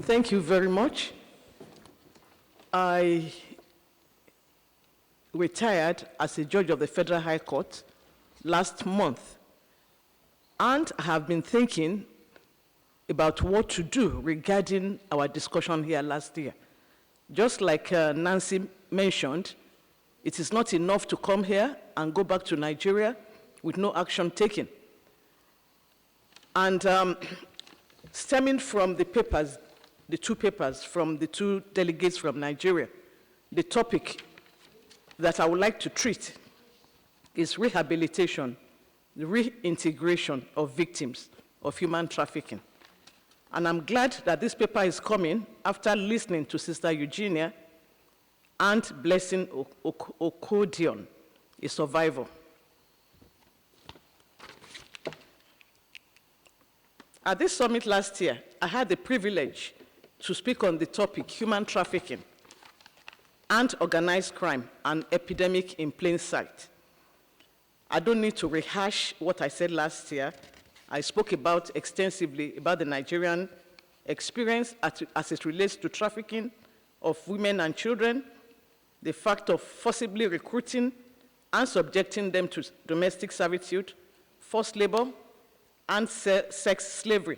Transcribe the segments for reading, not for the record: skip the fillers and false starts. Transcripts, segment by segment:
Thank you very much. I retired as a judge of the Federal High Court last month, and I have been thinking about what to do regarding our discussion here last year. Just like Nancy mentioned, it is not enough to come here and go back to Nigeria with no action taken. And stemming from the papers, the two papers from the two delegates from Nigeria, the topic that I would like to treat is rehabilitation, the reintegration of victims of human trafficking. And I'm glad that this paper is coming after listening to Sister Eugenia and Blessing Okodion, a survivor. At this summit last year, I had the privilege to speak on the topic, human trafficking and organized crime, an epidemic in plain sight. I don't need to rehash what I said last year. I spoke extensively about the Nigerian experience as it relates to trafficking of women and children, the fact of forcibly recruiting and subjecting them to domestic servitude, forced labor, and sex slavery.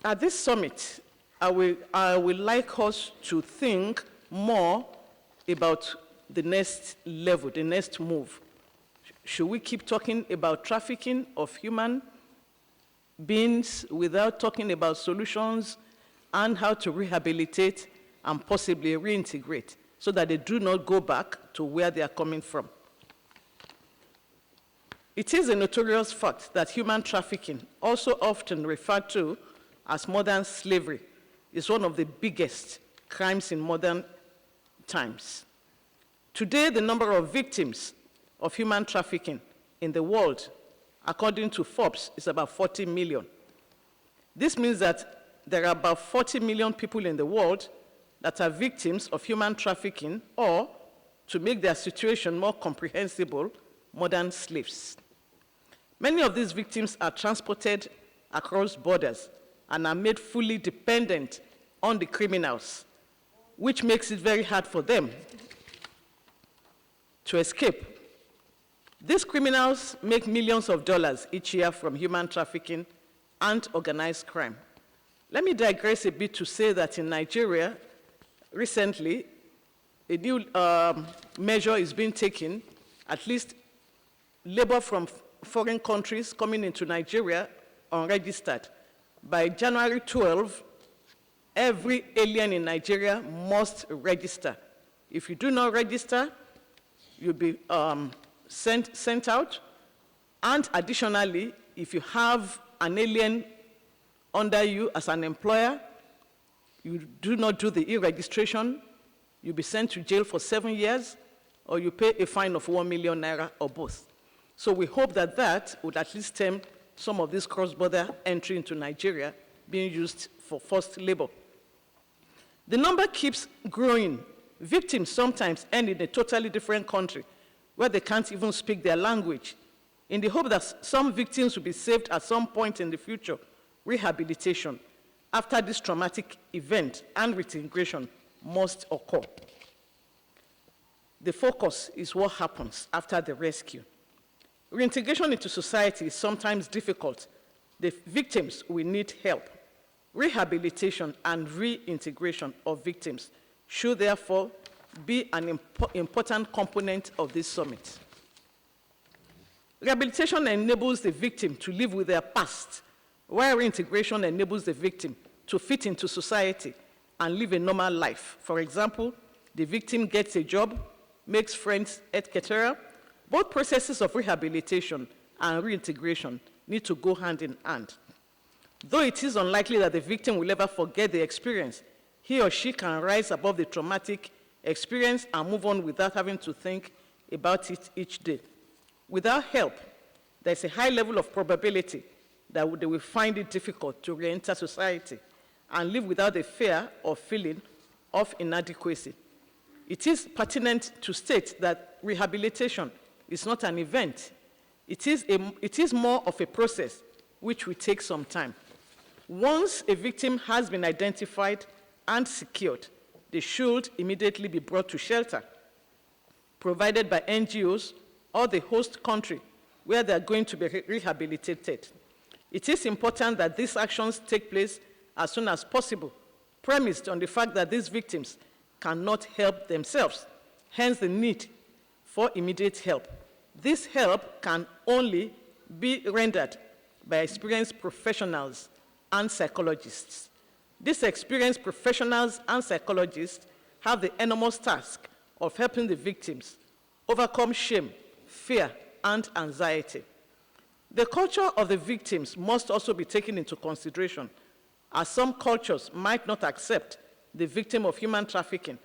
At this summit, I would like us to think more about the next level, the next move. Should we keep talking about trafficking of human beings without talking about solutions and how to rehabilitate and possibly reintegrate so that they do not go back to where they are coming from? It is a notorious fact that human trafficking, also often referred to as modern slavery, is one of the biggest crimes in modern times. Today, the number of victims of human trafficking in the world, according to Forbes, is about 40 million. This means that there are about 40 million people in the world that are victims of human trafficking, or, to make their situation more comprehensible, modern slaves. Many of these victims are transported across borders and are made fully dependent on the criminals, which makes it very hard for them to escape. These criminals make millions of dollars each year from human trafficking and organized crime. Let me digress a bit to say that in Nigeria, recently, a new measure is being taken, at least labor from foreign countries coming into Nigeria unregistered. By January 12, every alien in Nigeria must register. If you do not register, you'll be sent out. And additionally, if you have an alien under you as an employer, you do not do the e-registration, you'll be sent to jail for 7 years, or you pay a fine of 1 million naira or both. So we hope that that would at least stem some of this cross-border entry into Nigeria being used for forced labor. The number keeps growing. Victims sometimes end in a totally different country where they can't even speak their language. In the hope that some victims will be saved at some point in the future, rehabilitation after this traumatic event and reintegration must occur. The focus is what happens after the rescue. Reintegration into society is sometimes difficult. The victims will need help. Rehabilitation and reintegration of victims should therefore be an important component of this summit. Rehabilitation enables the victim to live with their past, while reintegration enables the victim to fit into society and live a normal life. For example, the victim gets a job, makes friends, etc. Both processes of rehabilitation and reintegration need to go hand in hand. Though it is unlikely that the victim will ever forget the experience, he or she can rise above the traumatic experience and move on without having to think about it each day. Without help, there's a high level of probability that they will find it difficult to re-enter society and live without the fear or feeling of inadequacy. It is pertinent to state that rehabilitation is not an event. It is more of a process which will take some time. Once a victim has been identified and secured, they should immediately be brought to shelter provided by NGOs or the host country where they are going to be rehabilitated. It is important that these actions take place as soon as possible, premised on the fact that these victims cannot help themselves, hence the need for immediate help. This help can only be rendered by experienced professionals and psychologists. These experienced professionals and psychologists have the enormous task of helping the victims overcome shame, fear, and anxiety. The culture of the victims must also be taken into consideration, as some cultures might not accept the victim of human trafficking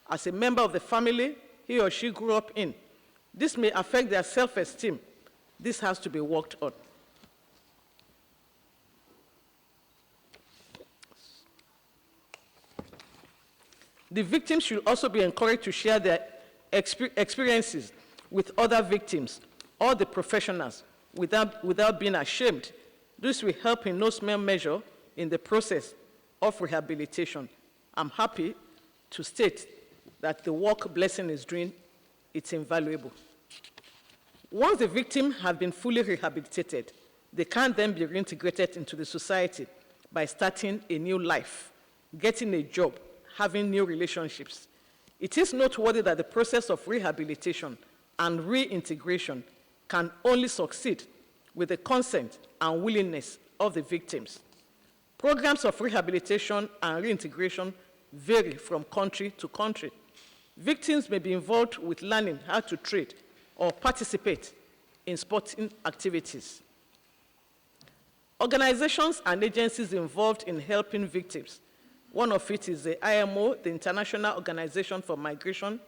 as a member of the family he or she grew up in. This may affect their self-esteem. This has to be worked on. The victims should also be encouraged to share their experiences with other victims or the professionals without being ashamed. This will help in no small measure in the process of rehabilitation. I'm happy to state that the work Blessing is doing, it's invaluable. Once the victim has been fully rehabilitated, they can then be reintegrated into the society by starting a new life, getting a job, having new relationships. It is noteworthy that the process of rehabilitation and reintegration can only succeed with the consent and willingness of the victims. Programs of rehabilitation and reintegration vary from country to country. Victims may be involved with learning how to trade or participate in sporting activities. Organizations and agencies involved in helping victims. One of it is the IMO, the International Organization for Migration,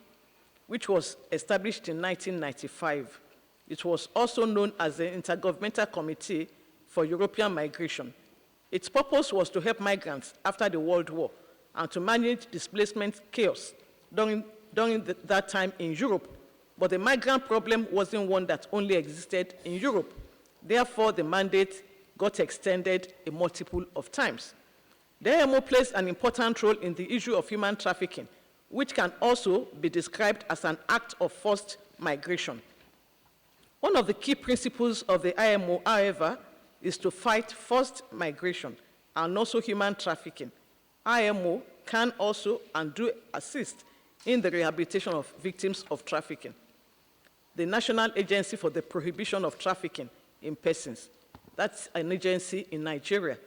which was established in 1995. It was also known as the Intergovernmental Committee for European Migration. Its purpose was to help migrants after the World War and to manage displacement chaos during that time in Europe. But the migrant problem wasn't one that only existed in Europe. Therefore, the mandate got extended a multiple of times. The IMO plays an important role in the issue of human trafficking, which can also be described as an act of forced migration. One of the key principles of the IMO, however, is to fight forced migration and also human trafficking. IMO can also and do assist in the rehabilitation of victims of trafficking. The National Agency for the Prohibition of Trafficking in Persons, that's an agency in Nigeria.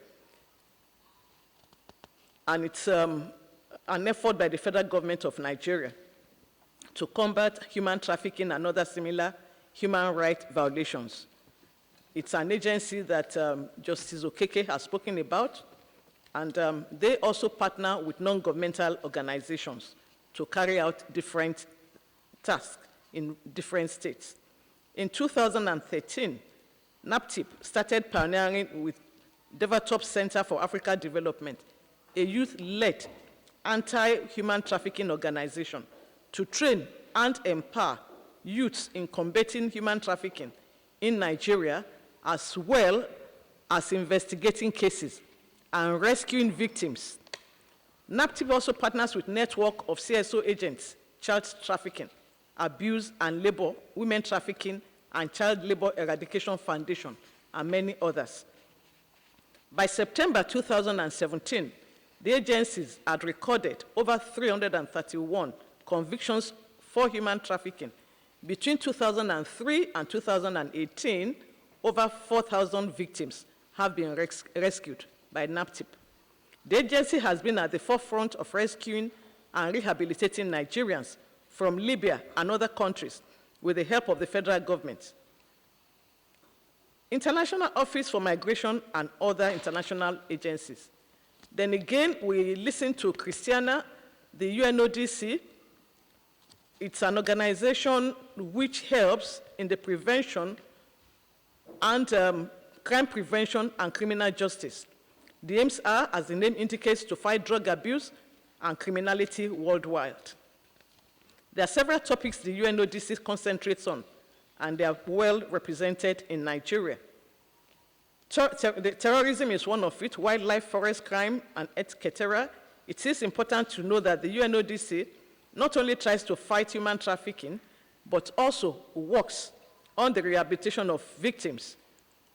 And it's an effort by the federal government of Nigeria to combat human trafficking and other similar human rights violations. It's an agency that Justice Okeke has spoken about, and they also partner with non-governmental organizations to carry out different tasks in different states. In 2013, NAPTIP started pioneering with Devatop Center for Africa Development, a youth-led anti-human trafficking organization to train and empower youths in combating human trafficking in Nigeria, as well as investigating cases and rescuing victims. NAPTIP also partners with network of CSO agents, child trafficking, abuse and labor, women trafficking, and Child Labor Eradication Foundation, and many others. By September 2017, the agencies had recorded over 331 convictions for human trafficking. Between 2003 and 2018, over 4,000 victims have been rescued by NAPTIP. The agency has been at the forefront of rescuing and rehabilitating Nigerians from Libya and other countries with the help of the federal government. International Office for Migration and other international agencies. Then again, we listen to Christiana, the UNODC. It's an organization which helps in the prevention and crime prevention and criminal justice. The aims are, as the name indicates, to fight drug abuse and criminality worldwide. There are several topics the UNODC concentrates on, and they are well represented in Nigeria. Terrorism is one of it, wildlife, forest crime, and etc. It is important to know that the UNODC not only tries to fight human trafficking, but also works on the rehabilitation of victims.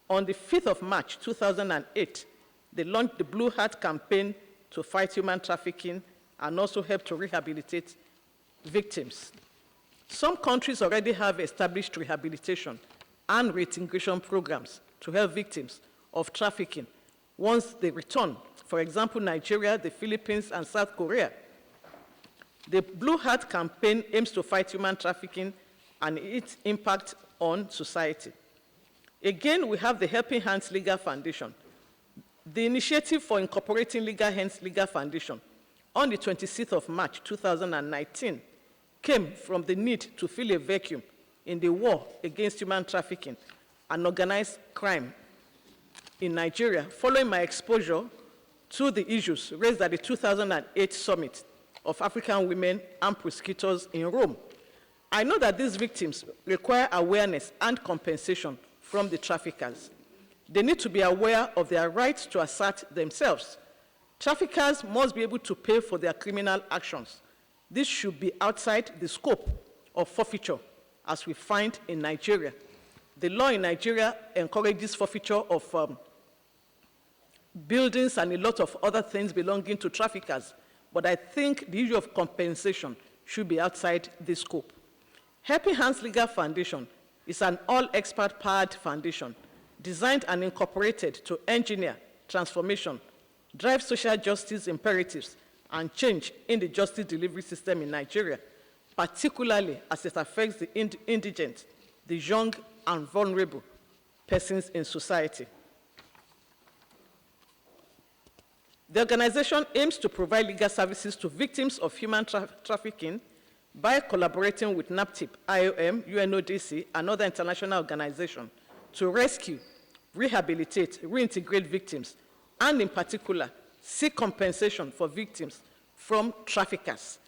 On the 5th of March 2008, they launched the Blue Heart campaign to fight human trafficking and also help to rehabilitate victims. Some countries already have established rehabilitation and reintegration programs to help victims of trafficking once they return. For example, Nigeria, the Philippines, and South Korea. The Blue Heart campaign aims to fight human trafficking and its impact on society. Again, we have the Helping Hands Legal Foundation. The initiative for incorporating Legal Hands Legal Foundation on the 26th of March 2019 came from the need to fill a vacuum in the war against human trafficking and organized crime in Nigeria, following my exposure to the issues raised at the 2008 Summit of African Women and Prosecutors in Rome. I know that these victims require awareness and compensation from the traffickers. They need to be aware of their rights to assert themselves. Traffickers must be able to pay for their criminal actions. This should be outside the scope of forfeiture, as we find in Nigeria. The law in Nigeria encourages forfeiture of buildings and a lot of other things belonging to traffickers, but I think the issue of compensation should be outside this scope. Helping Hands Legal Foundation is an all-expert powered foundation designed and incorporated to engineer transformation, drive social justice imperatives, and change in the justice delivery system in Nigeria, particularly as it affects the indigent, the young, and vulnerable persons in society. The organization aims to provide legal services to victims of human trafficking by collaborating with NAPTIP, IOM, UNODC, and other international organizations to rescue, rehabilitate, reintegrate victims, and in particular, seek compensation for victims from traffickers,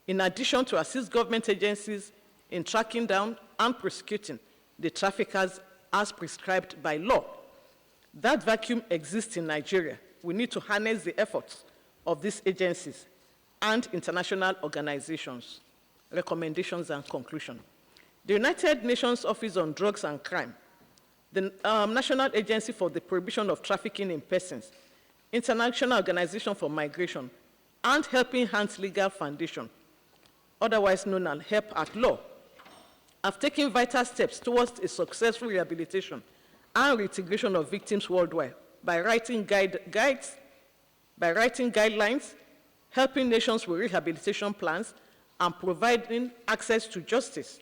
in addition to assist government agencies in tracking down and prosecuting the traffickers as prescribed by law. That vacuum exists in Nigeria. We need to harness the efforts of these agencies and international organizations. Recommendations and conclusion. The United Nations Office on Drugs and Crime, the National Agency for the Prohibition of Trafficking in Persons, International Organization for Migration, and Helping Hands Legal Foundation, otherwise known as Help at Law, have taken vital steps towards a successful rehabilitation and reintegration of victims worldwide by writing guidelines, helping nations with rehabilitation plans, and providing access to justice.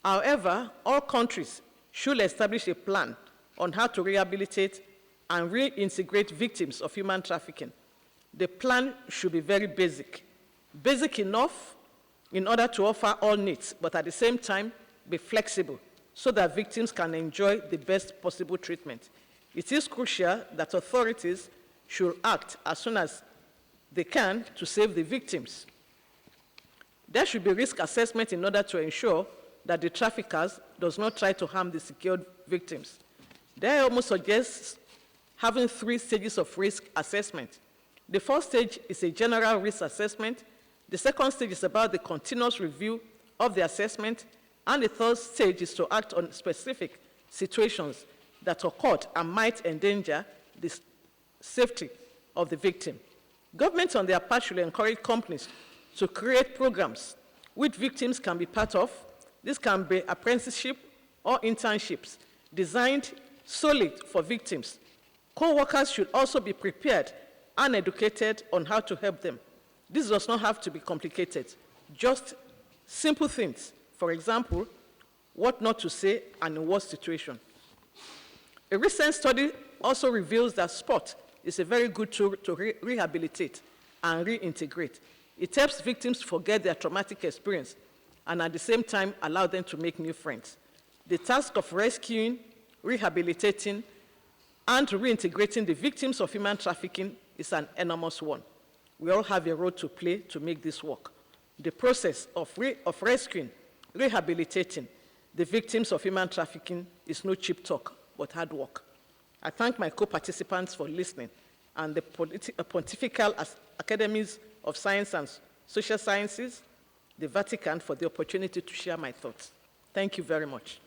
However, all countries should establish a plan on how to rehabilitate and reintegrate victims of human trafficking. The plan should be very basic enough in order to offer all needs, but at the same time, be flexible so that victims can enjoy the best possible treatment. It is crucial that authorities should act as soon as they can to save the victims. There should be risk assessment in order to ensure that the traffickers does not try to harm the secured victims. There almost suggests having 3 stages of risk assessment. The first stage is a general risk assessment. The second stage is about the continuous review of the assessment. And the third stage is to act on specific situations that occurred and might endanger the safety of the victim. Governments on their part should encourage companies to create programs which victims can be part of. This can be apprenticeship or internships designed solely for victims. Co-workers should also be prepared and educated on how to help them. This does not have to be complicated, just simple things. For example, what not to say and in what situation. A recent study also reveals that sport is a very good tool to rehabilitate and reintegrate. It helps victims forget their traumatic experience and at the same time allow them to make new friends. The task of rescuing, rehabilitating, and reintegrating the victims of human trafficking is an enormous one. We all have a role to play to make this work. The process of rescuing, rehabilitating the victims of human trafficking is no cheap talk, but hard work. I thank my co-participants for listening, and the Pontifical Academies of Science and Social Sciences, the Vatican, for the opportunity to share my thoughts. Thank you very much.